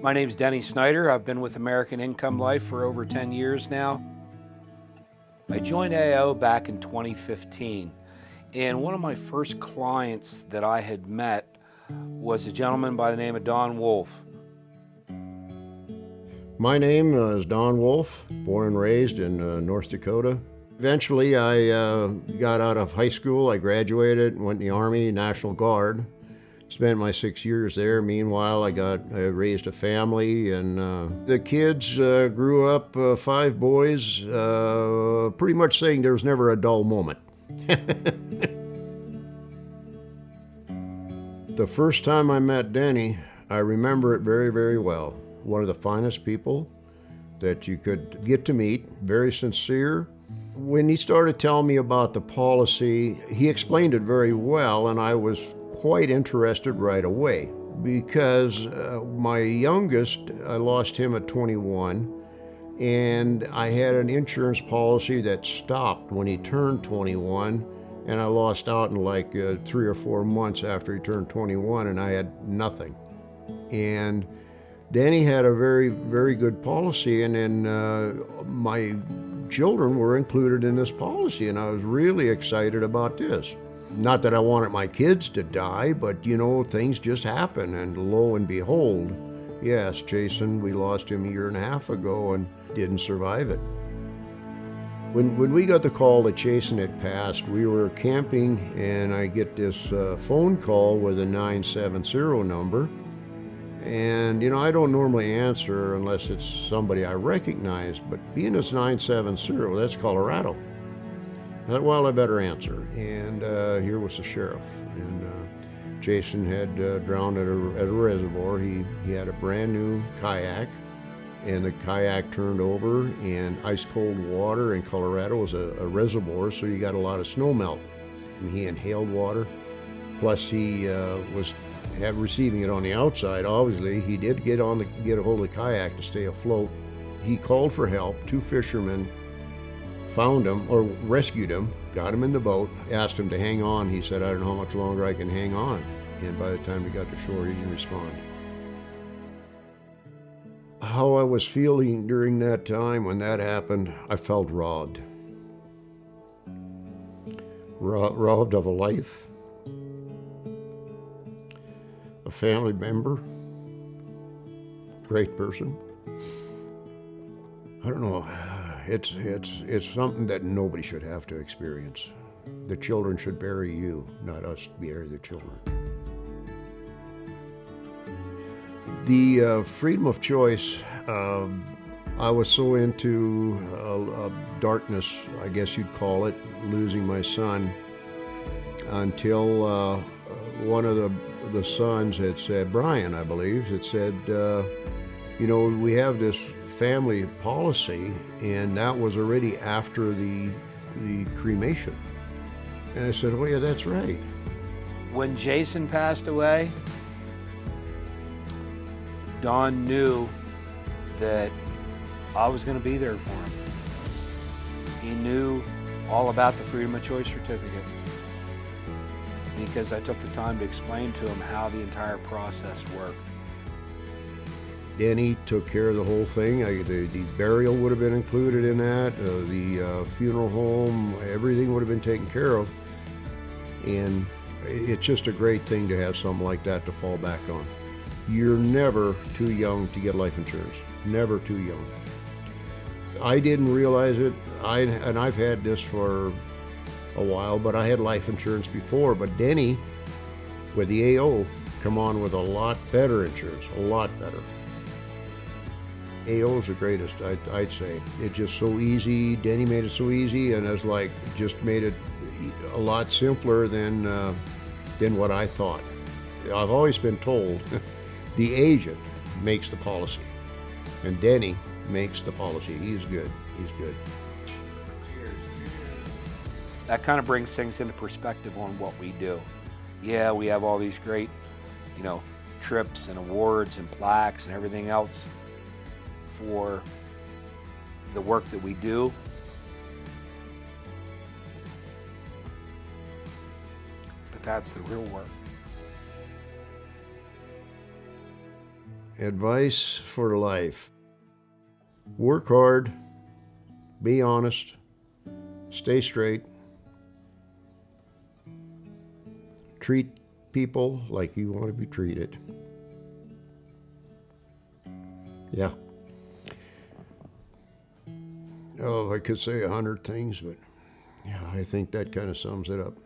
My name's Denny Snyder. I've been with American Income Life for over 10 years now. I joined AO back in 2015, and one of my first clients that I had met was a gentleman by the name of Don Wolf. My name is Don Wolf, born and raised in North Dakota. Eventually, I got out of high school. I graduated, went in the Army, National Guard. Spent my 6 years there. Meanwhile, I raised a family, and the kids grew up, 5 boys, pretty much saying there was never a dull moment. The first time I met Denny, I remember it very, very well. One of the finest people that you could get to meet, very sincere. When he started telling me about the policy, he explained it very well, and I was quite interested right away because my youngest, I lost him at 21, and I had an insurance policy that stopped when he turned 21, and I lost out in like 3 or 4 months after he turned 21, and I had nothing. And Danny had a very, very good policy, and then my children were included in this policy, and I was really excited about this. Not that I wanted my kids to die, but you know, things just happen, and lo and behold, yes, Jason, we lost him a year and a half ago and didn't survive it. When we got the call that Jason had passed, we were camping, and I get this phone call with a 970 number. And, you know, I don't normally answer unless it's somebody I recognize, but being it's 970, that's Colorado. I thought, well, I better answer. And here was the sheriff. And Jason had drowned at a reservoir. He had a brand new kayak, and the kayak turned over, and ice cold water in Colorado is a reservoir, so you got a lot of snow melt. And he inhaled water, plus he was receiving it on the outside. Obviously, he did get a hold of the kayak to stay afloat. He called for help. 2 fishermen found him, or rescued him, got him in the boat, asked him to hang on. He said, I don't know how much longer I can hang on. And by the time he got to shore, he didn't respond. How I was feeling during that time when that happened, I felt robbed. Robbed of a life, a family member, great person. I don't know. It's something that nobody should have to experience. The children should bury you, not us bury the children. The freedom of choice, I was so into darkness, I guess you'd call it, losing my son, until one of the sons had said, Brian, I believe, had said, you know, we have this family policy, and that was already after the cremation. And I said, oh yeah, that's right. When Jason passed away, Don knew that I was going to be there for him. He knew all about the Freedom of Choice certificate because I took the time to explain to him how the entire process worked. Denny took care of the whole thing. The burial would have been included in that, the funeral home, everything would have been taken care of. And it's just a great thing to have something like that to fall back on. You're never too young to get life insurance. Never too young. I didn't realize it, and I've had this for a while, but I had life insurance before. But Denny, with the AO, come on with a lot better insurance, a lot better. AO is the greatest, I'd say. It's just so easy. Denny made it so easy, and it's like just made it a lot simpler than what I thought. I've always been told the agent makes the policy, and Denny makes the policy. He's good. He's good. That kind of brings things into perspective on what we do. Yeah, we have all these great, you know, trips and awards and plaques and everything else for the work that we do. But that's the real work. Advice for life. Work hard, be honest, stay straight, treat people like you want to be treated. Yeah. Oh, I could say 100 things, but yeah, I think that kind of sums it up.